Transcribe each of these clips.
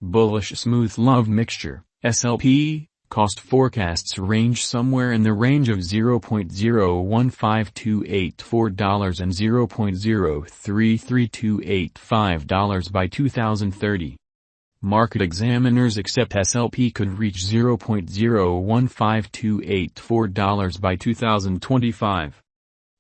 Bullish smooth love mixture, SLP, cost forecasts range somewhere in the range of $0.015284 and $0.033285 by 2030. Market examiners accept SLP could reach $0.015284 by 2025.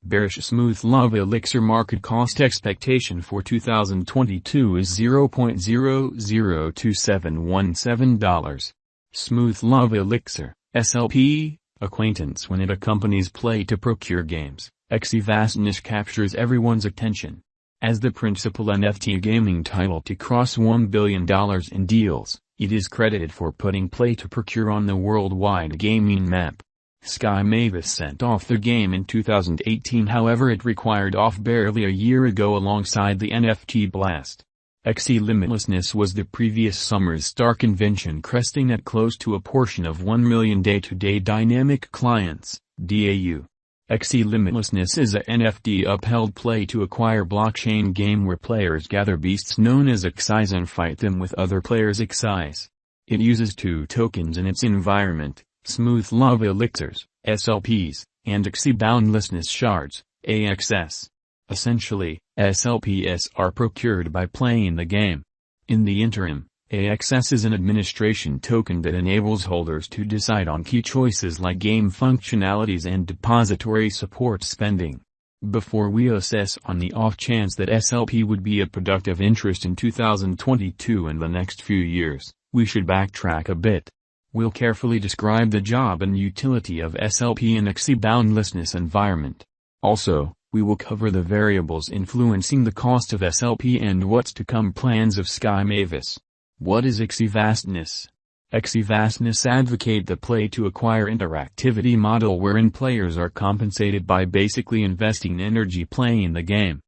Bearish smooth love elixir market cost expectation for 2022 is $0.002717. Smooth love elixir, SLP, acquaintance when it accompanies play to procure games. Axie vastness captures everyone's attention. As the principal NFT gaming title to cross $1 billion in deals, it is credited for putting play to procure on the worldwide gaming map. Sky Mavis sent off the game in 2018, however it required off barely a year ago alongside the NFT blast. Axie limitlessness was the previous summer's star convention, cresting at close to a portion of 1 million day-to-day dynamic clients, DAU. Axie limitlessness is a NFT-upheld play-to-acquire blockchain game where players gather beasts known as axies and fight them with other players' axies. It uses two tokens in its environment, smooth love elixirs, SLPs, and Axie boundlessness shards, AXS. Essentially, SLPs are procured by playing the game. In the interim, AXS is an administration token that enables holders to decide on key choices like game functionalities and depository support spending. Before we assess on the off chance that SLP would be a productive interest in 2022 and the next few years, we should backtrack a bit. We'll carefully describe the job and utility of SLP in Axie boundlessness environment. Also, we will cover the variables influencing the cost of SLP and what's to come plans of Sky Mavis. What is Axie vastness? Axie vastness advocate the play-to-acquire interactivity model wherein players are compensated by basically investing energy playing the game.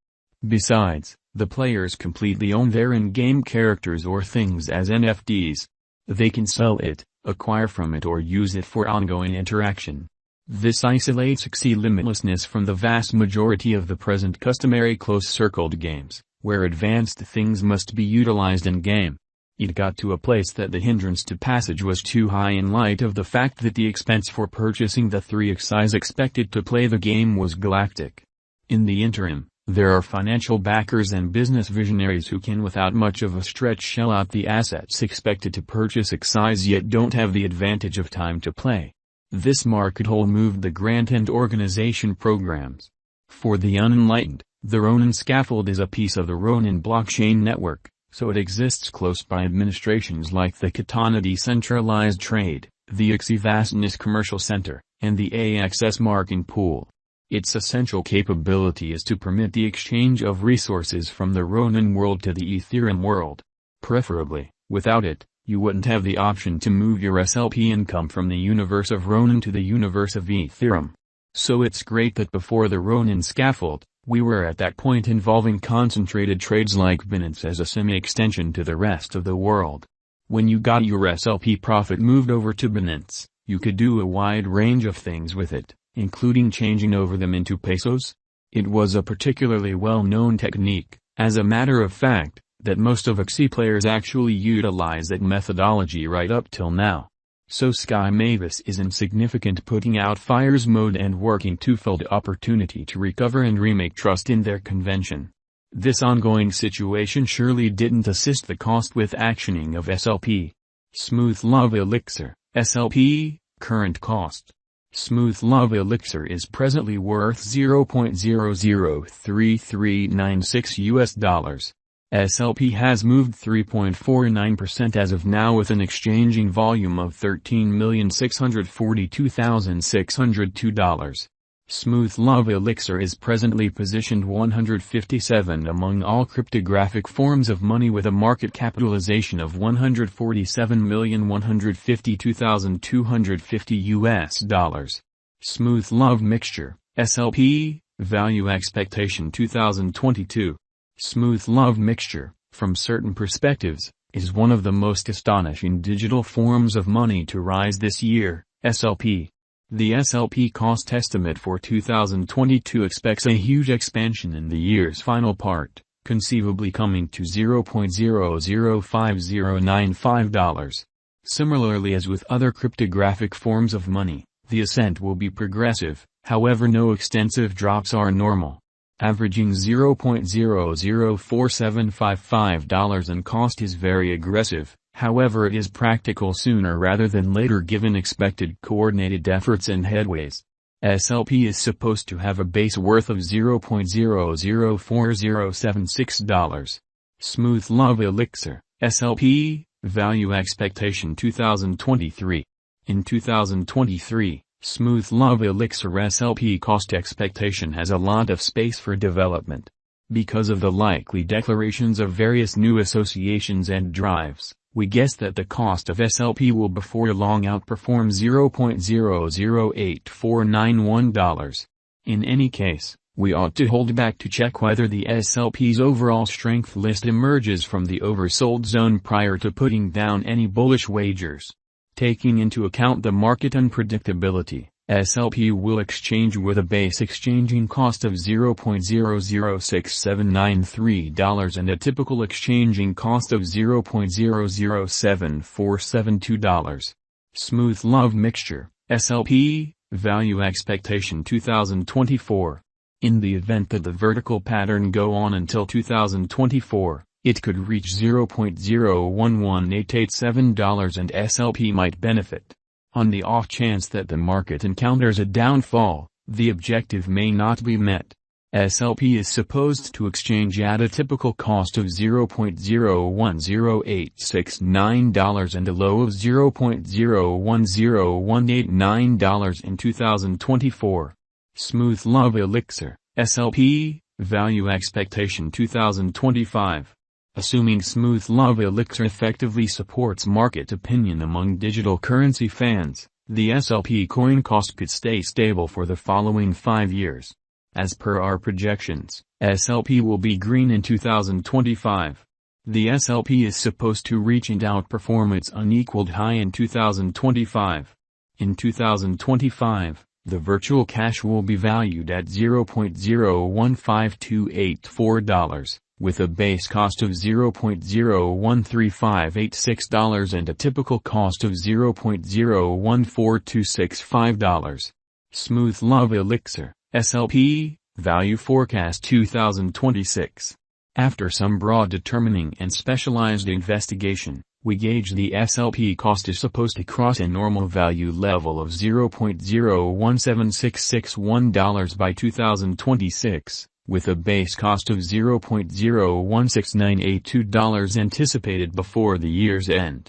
Besides, the players completely own their in-game characters or things as NFTs. They can sell it, acquire from it, or use it for ongoing interaction. This isolates Axie limitlessness from the vast majority of the present customary close-circled games, where advanced things must be utilized in-game. It got to a place that the hindrance to passage was too high in light of the fact that the expense for purchasing the 3 axies expected to play the game was galactic. In the interim, there are financial backers and business visionaries who can without much of a stretch shell out the assets expected to purchase axies yet don't have the advantage of time to play. This market hole moved the grant and organization programs. For the unenlightened, the Ronin scaffold is a piece of the Ronin blockchain network, so it exists close by administrations like the Katana Decentralized Trade, the Axie Vastness Commercial Center, and the AXS Marking Pool. Its essential capability is to permit the exchange of resources from the Ronin world to the Ethereum world. Preferably, without it, you wouldn't have the option to move your SLP income from the universe of Ronin to the universe of Ethereum. So it's great that before the Ronin scaffold, we were at that point involving concentrated trades like Binance as a semi-extension to the rest of the world. When you got your SLP profit moved over to Binance, you could do a wide range of things with it, including changing over them into pesos. It was a particularly well-known technique, as a matter of fact, that most of Axie players actually utilize that methodology right up till now. So Sky Mavis is in significant putting out fires mode and working twofold opportunity to recover and remake trust in their convention. This ongoing situation surely didn't assist the cost with actioning of SLP. Smooth Love Elixir, SLP, current cost. Smooth Love Elixir is presently worth $0.003396 SLP has moved 3.49% as of now with an exchanging volume of $13,642,602. Smooth Love Elixir is presently positioned 157 among all cryptographic forms of money with a market capitalization of $147,152,250 Smooth Love Mixture, SLP, Value Expectation 2022. Smooth Love Mixture, from certain perspectives, is one of the most astonishing digital forms of money to rise this year, SLP. The SLP cost estimate for 2022 expects a huge expansion in the year's final part, conceivably coming to $0.005095. Similarly as with other cryptographic forms of money, the ascent will be progressive, however no extensive drops are normal. Averaging $0.004755 and cost is very aggressive, however it is practical sooner rather than later given expected coordinated efforts and headways. SLP is supposed to have a base worth of $0.004076. Smooth Love Elixir, SLP, Value Expectation 2023. In 2023, Smooth Love Elixir SLP cost expectation has a lot of space for development. Because of the likely declarations of various new associations and drives, we guess that the cost of SLP will before long outperform $0.008491. In any case, we ought to hold back to check whether the SLP's overall strength list emerges from the oversold zone prior to putting down any bullish wagers. Taking into account the market unpredictability, SLP will exchange with a base exchanging cost of $0.006793 and a typical exchanging cost of $0.007472. Smooth Love Mixture, SLP, Value Expectation 2024. In the event that the vertical pattern go on until 2024, it could reach $0.011887 and SLP might benefit. On the off chance that the market encounters a downfall, the objective may not be met. SLP is supposed to exchange at a typical cost of $0.010869 and a low of $0.010189 in 2024. Smooth Love Elixir, SLP, Value Expectation 2025. Assuming Smooth Love Elixir effectively supports market opinion among digital currency fans, the SLP coin cost could stay stable for the following 5 years. As per our projections, SLP will be green in 2025. The SLP is supposed to reach and outperform its unequaled high in 2025. In 2025, the virtual cash will be valued at $0.015284. With a base cost of $0.013586 and a typical cost of $0.014265. Smooth Love Elixir, SLP, Value Forecast 2026. After some broad determining and specialized investigation, we gauge the SLP cost is supposed to cross a normal value level of $0.017661 by 2026. With a base cost of $0.016982 anticipated before the year's end.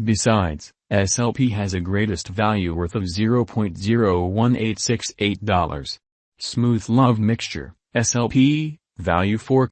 Besides, SLP has a greatest value worth of $0.01868. Smooth Love Mixture, SLP, Value Forecast